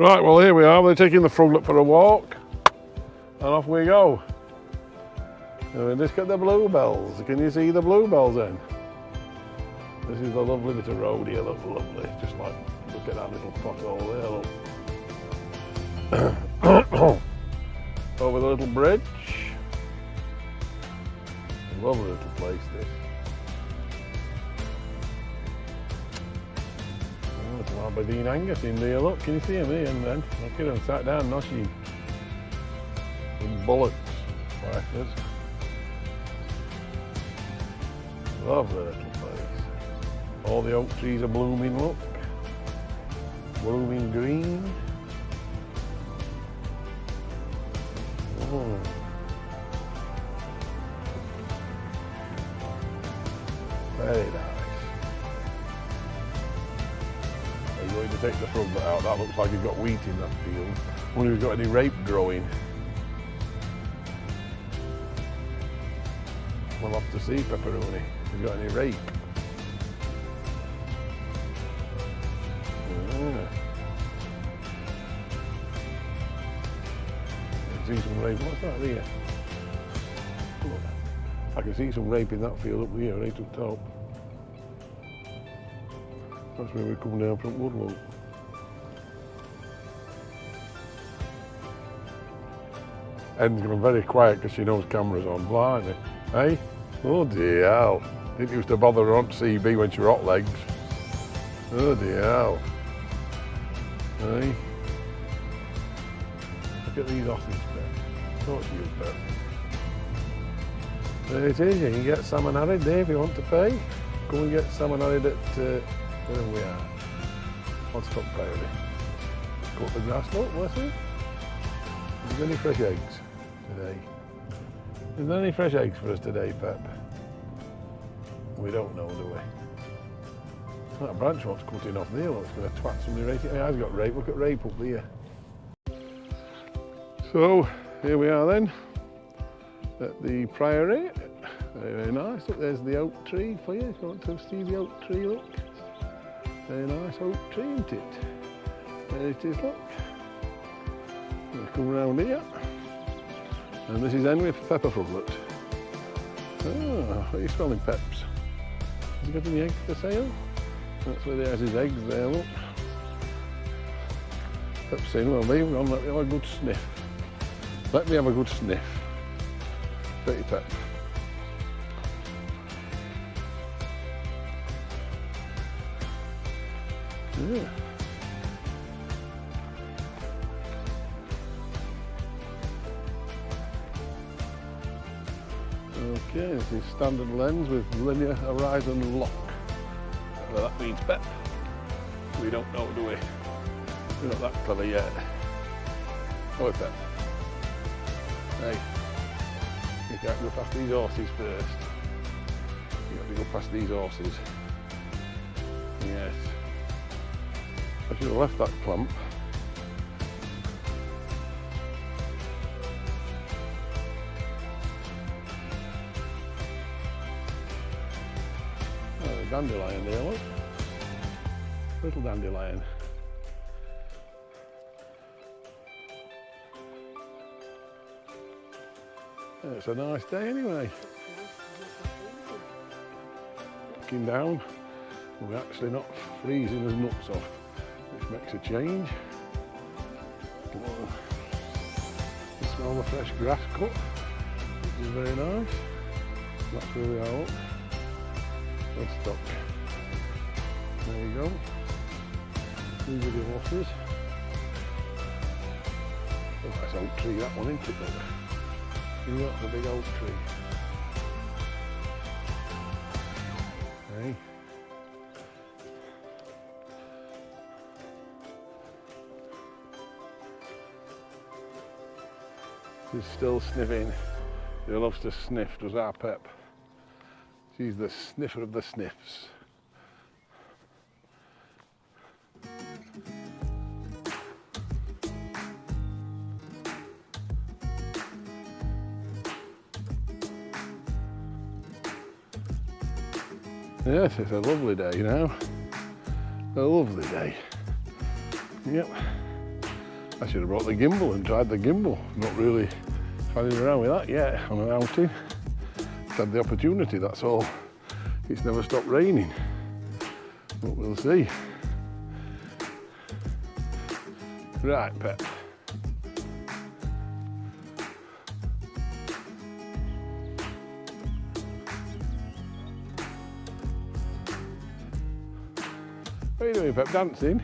Right, well here we are, we're taking the froglet for a walk and off we go. And we just get the bluebells. Can you see the bluebells then? This is the lovely bit of road here, looks lovely. Just like, look at that little pothole there, look. Over the little bridge. Lovely little place this. Oh, it's Aberdeen Angus in there, look, can you see him here and then? Look at him, sat down, noshing. With bullocks, precious. Lovely little place. All the oak trees are blooming, look. Blooming green. Oh. Very nice. Are you going to take the froglet out? That looks like you've got wheat in that field. I wonder if you've got any rape growing. We'll have to see, Pepperoni, if you've got any rape. Yeah. I can see some rape. What's that there? Look. I can see some rape in that field up here, right up top. That's where we come down from Woodlow. Ed's gone very quiet because she knows cameras on, blimey. Hey? Oh dear hell. Didn't used to bother her on CB when she were hot legs. Oh dear hell. Hey? Look at these horses, Pep. Talk to you, Pep. There it is, you can get salmon harried there if you want to pay. Go and get salmon harried at, where we are. What's top priority? Cut the grass, look, what's it? Is there any fresh eggs today? Is there any fresh eggs for us today, Pep? We don't know, do we? That branch wants cutting off there, look, it's going to twat somebody right. Yeah, I've got rape, look at rape up there. So, here we are then. At the priory. Very nice. Look, there's the oak tree for you. If you want to see the oak tree, look. Very nice oak tree, isn't it? There it is, look. Let's come round here. And this is Henry Peppa Fruglet. Oh, what are you smelling, Peps? Has he got any eggs for sale? That's where he has his eggs there, look. Pep's saying, well, leave on, let me have a good sniff. Let me have a good sniff. Pretty Pep. Yeah. Okay, this is standard lens with linear horizon lock. Well, that means Pep. We don't know, do we? We're not that clever yet. Oh, Pep. Hey. You can't go past these horses first. You have to go past these horses. Yes. I should have left that clamp. Oh, a dandelion there, look. Little dandelion. It's a nice day anyway. Looking down, we're actually not freezing us nuts off, which makes a change. You smell the fresh grass cut, which is very nice. That's where we are. Let's stop. There you go. These are the horses. Oh, nice oak tree, that one, isn't it? Look. You got the big oak tree. Hey. She's still sniffing. She loves to sniff, does our Pep. She's the sniffer of the sniffs. Yes, it's a lovely day now. A lovely day. Yep. I should have brought the gimbal and tried the gimbal. Not really fanning around with that yet on an outing. Just had the opportunity, that's all. It's never stopped raining. But we'll see. Right, Pep. What are you doing, Pep? Dancing?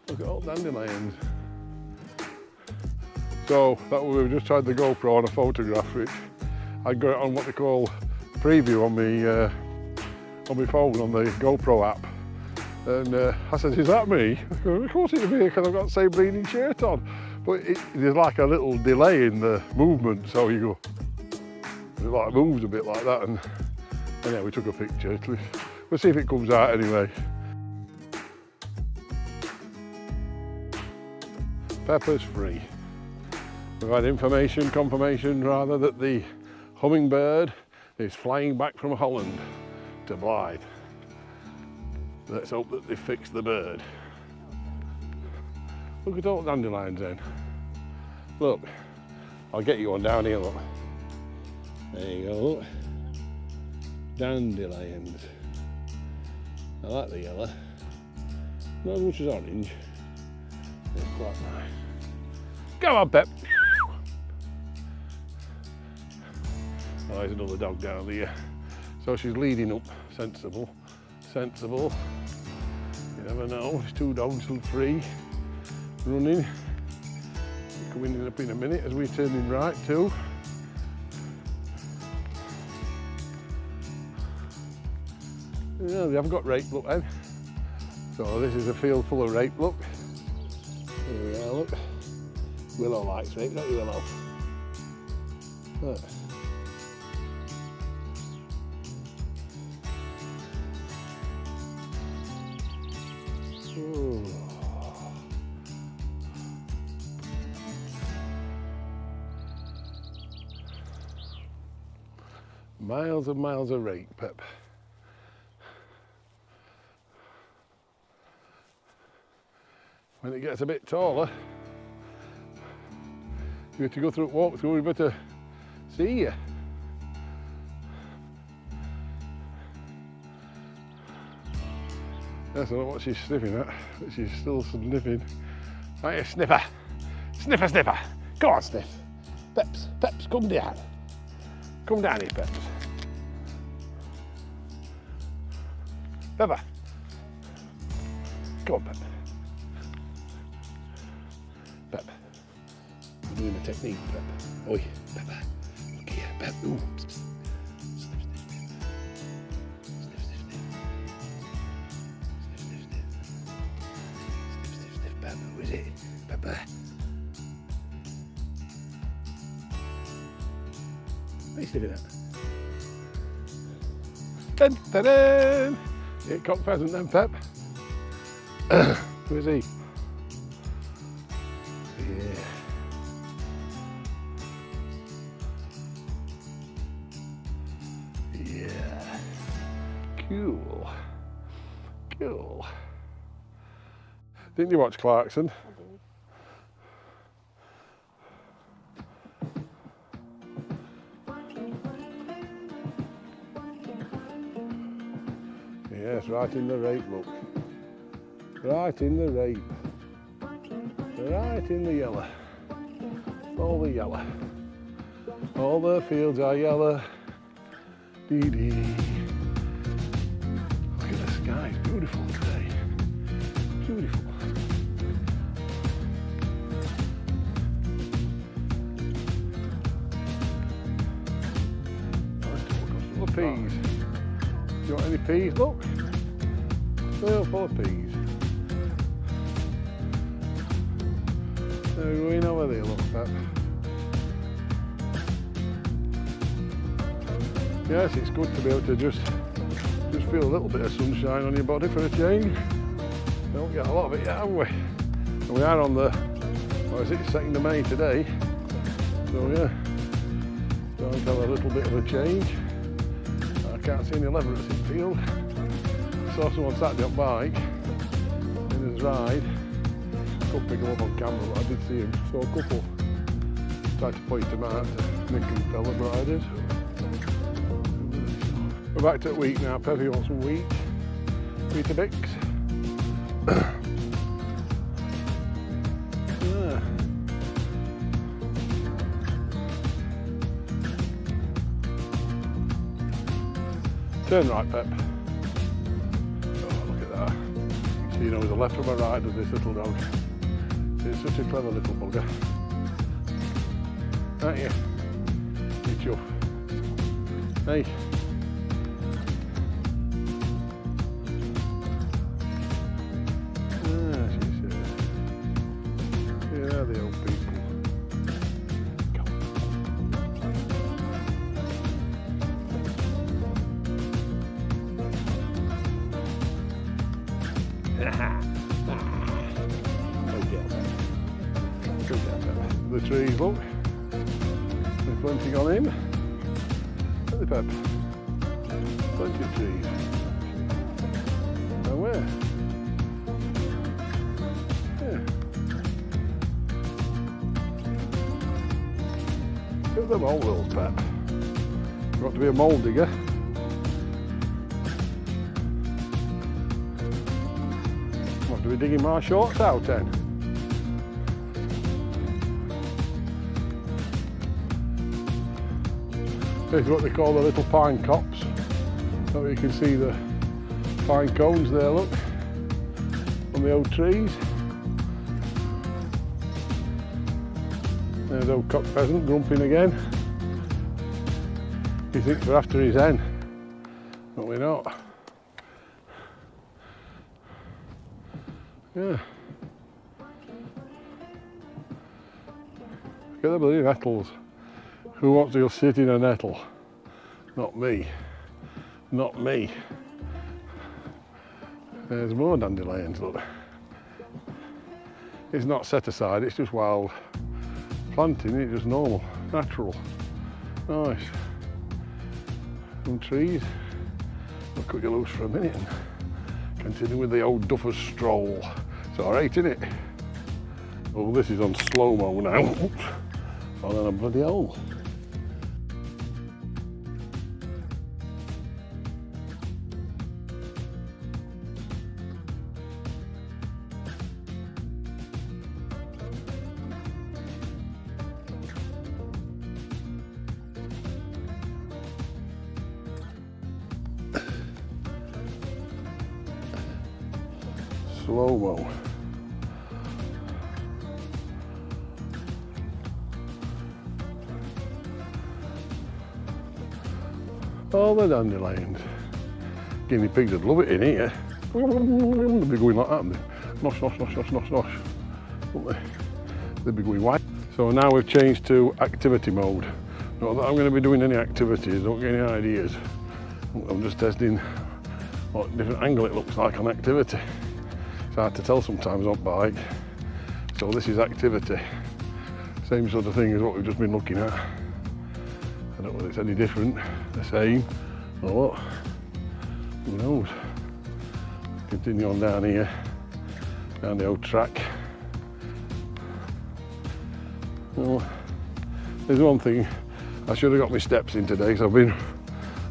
Look at all dandelions. So we've just tried the GoPro on a photograph, which I got it on what they call preview on my phone on the GoPro app. And I said, "Is that me?" Of course it'll be, because I've got the same bleeding shirt on. But there's like a little delay in the movement, so you go, it like moves a bit like that. And yeah, we took a picture. We'll see if it comes out anyway. Peppa's free. We've had confirmation rather, that the hummingbird is flying back from Holland to Blythe. Let's hope that they fix the bird. Look at all the dandelions then. Look, I'll get you one down here, look. There you go, look. Dandelions. I like the yellow. Not as much as orange. It's quite nice. Go on, Pep. Oh, there's another dog down there. So she's leading up. Sensible. You never know. There's two dogs free, running. Coming up in a minute as we're turning right too. Yeah, they haven't got rape, look then. So this is a field full of rape, look. Here we are, look. Willow likes rape, don't you, Willow? Look. Ooh. Miles and miles of rape, Pep. When it gets a bit taller, you have to go through walk through, we better see you. Yes, I don't know what she's sniffing at, but she's still sniffing. Right, you sniffer. Sniffer. Go on, sniff. Peps, come down. Come down here, Peps. Peppa. Go on, Pep. Pep. I'm doing the technique, Pep. Oi, Peppa. Look here, Pep. Ooh. What are you sniffing at? Dun, dun, dun. Yeah, cock pheasant then, Pep. Who is he? Yeah. Yeah. Cool. Didn't you watch Clarkson? Yes, right in the rape, look. Right in the rape. Right in the yellow. All the yellow. All the fields are yellow. Dee-dee. Look at the sky, it's beautiful today. Beautiful. Nice to look at the peas. Do you want any peas? Look. Field full of peas. They're going over there, look, Pep. Yes, it's good to be able to just feel a little bit of sunshine on your body for a change. Don't get a lot of it yet, have we? And we are on the, what is it, 2nd of May today. So yeah, starting to have a little bit of a change. I can't see any leverets in the field. I saw someone Saturday on bike, and his ride. Couldn't pick him up on camera, but I did see him. Saw a couple. Tried to point him out to Nick and Bella, but I did. We're back to wheat now. Peppy wants some wheat. Weetabix. Yeah. Turn right, Pep. Oh, look at that. So you know there's a left from a right of this little dog. He's such a clever little bugger. Aren't you? You chuff. Hey. Ah, she says. Yeah, the old people. Come the trees, look. There's plenty gone in. Look at the Pep. Plenty of trees. Now where? Yeah. Look at the molehills, Pep. You want to be a mole digger? What, do we digging my shorts out then? This is what they call the little pine copse. So you can see the pine cones there, look, on the old trees. There's old cock pheasant grumping again. He thinks we're after his hen, but we're not. Yeah. Look at the bloody nettles. Who wants to go sit in a nettle? Not me. Not me. There's more dandelions, look. It's not set aside, it's just wild planting, it's just normal, natural. Nice. Some trees. I'll cut you loose for a minute and continue with the old duffer's stroll. It's alright, isn't it? Oh, this is on slow-mo now. Oh, then a bloody hole. Slow-mo. All the dandelions. Guinea pigs would love it in here. They'd be going like that. Nosh, nosh, nosh, nosh, nosh, nosh. Wouldn't they? They'd be going white. So now we've changed to activity mode. Not that I'm going to be doing any activities, don't get any ideas. I'm just testing what different angle it looks like on activity. It's hard to tell sometimes on bike. So this is activity. Same sort of thing as what we've just been looking at. I don't know whether it's any different, the same, or what. Who knows? Continue on down here, down the old track. Well, there's one thing, I should have got my steps in today, because I've been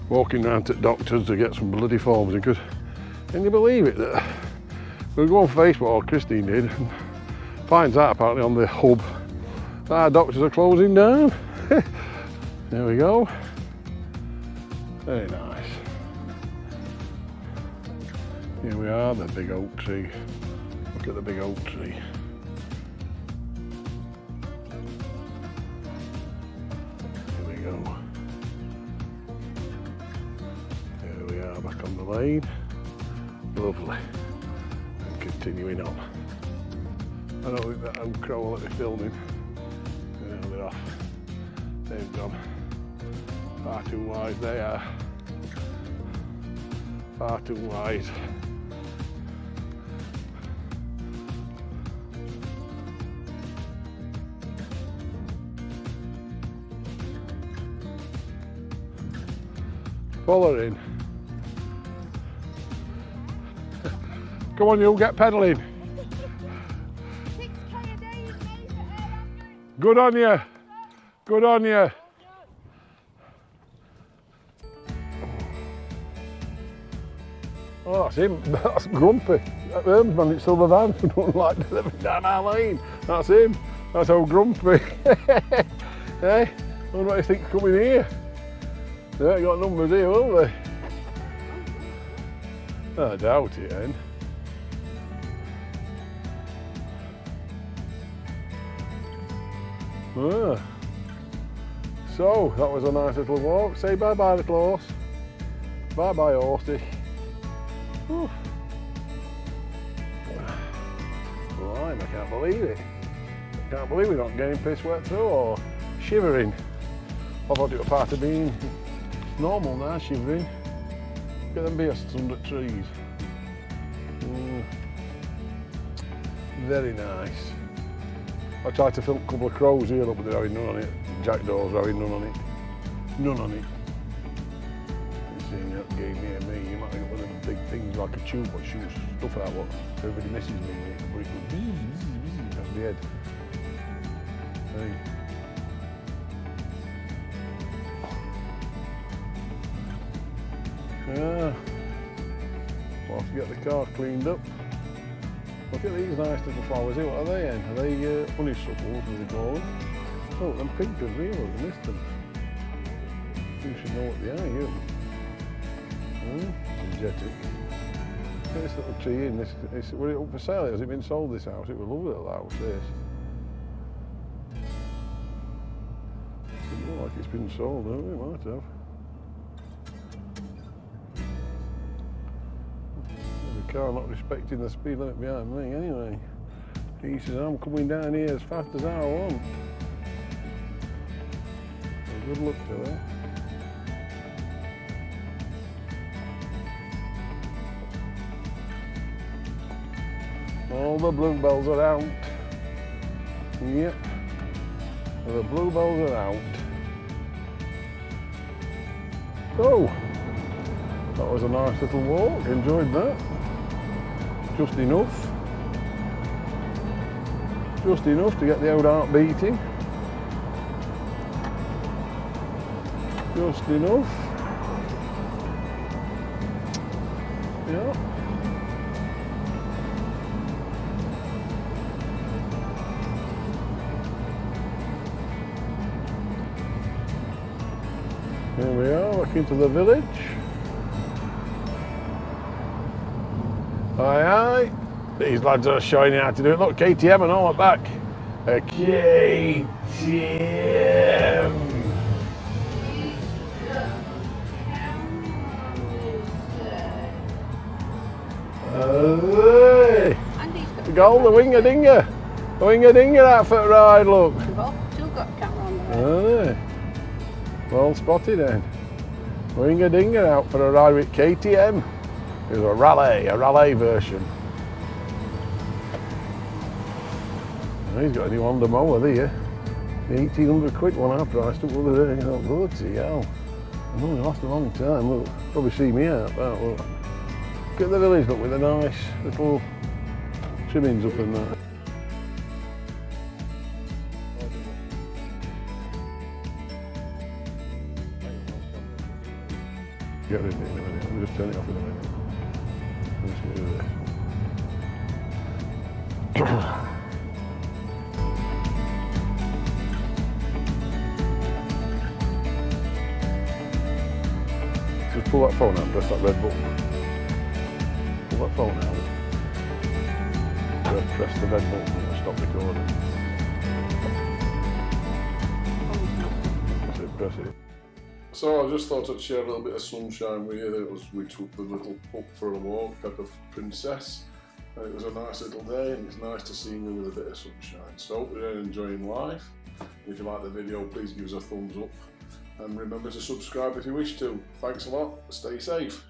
walking around to doctors to get some bloody forms, because can you believe it that we go on Facebook, or Christine did, and finds out apparently on the hub that our doctors are closing down. There we go. Very nice. Here we are, the big oak tree. Look at the big oak tree. Here we go. Here we are, back on the lane. Lovely. And continuing on. I don't think that old crow will let me filming. You know, they're off. They've gone. Far too wide they are. Far too wide. Follow in. Come on, you get pedalling. Good on you. Good on you. Oh, that's him. That's Grumpy. That Hermsman, it's Silver Van. We don't like delivering down our lane. That's him. That's old Grumpy. Hey, I wonder what he thinks coming here. They ain't got numbers here, will they? I doubt it, then. Ah. So, that was a nice little walk. Say bye-bye, little horse. Bye-bye, horsey. Whew. Blimey, I can't believe it. I can't believe we're not getting piss wet through or shivering. I thought it was part of being normal now, shivering. Look at them beasts under trees. Very nice. I tried to film a couple of crows here, but they're having none on it. Jackdaws are having none on it. None on it. You've seen that game near me, you might get one of them big things like a tube that shoots stuff out what everybody misses me with. But it goes that's the head. Hey. Yeah. We'll have to get the car cleaned up. Look at these nice little flowers here. What are they in? Are they honeysuckles, as they call them? Oh, them pink ones here, look, I missed them. You should know what they are, you. Energetic. Look at this little tree in this. Was it up for sale? Has it been sold, this house? It was a lovely little house, this. It looks like it's been sold, don't it? It might have. Car not respecting the speed limit behind me anyway. He says I'm coming down here as fast as I want. So good luck to that. All the bluebells are out. Yep. The bluebells are out. Oh! That was a nice little walk, enjoyed that. Just enough. Just enough to get the old heart beating. Just enough. Yeah. Here we are, back into the village. Aye, aye. These lads are showing you how to do it. Look, KTM and all at back. A KTM. Hey. Go the winger-dinger. The winger-dinger outfit ride, look. We've all still got a camera on the road. Aye. Well spotted then. Winger-dinger out for a ride with KTM. It was a rally version. He's got a new Honda mower there. The 1800 quid one I priced up the other day. Oh, bloody hell. I've only lost a long time. Look, probably see me out that. Look at the village, look, with the nice little trimmings up and that. Get rid of it in a minute. I'll just turn it off in a minute. I'm just going to do this. Just pull that phone out and press that red button. Pull that phone out. Press the red button and stop recording. That's it, press it. So I just thought I'd share a little bit of sunshine with you. We took the little pup for a walk, Peppa Princess. And it was a nice little day, and it's nice to see me with a bit of sunshine. So we're enjoying life. If you like the video, please give us a thumbs up. And remember to subscribe if you wish to. Thanks a lot. Stay safe.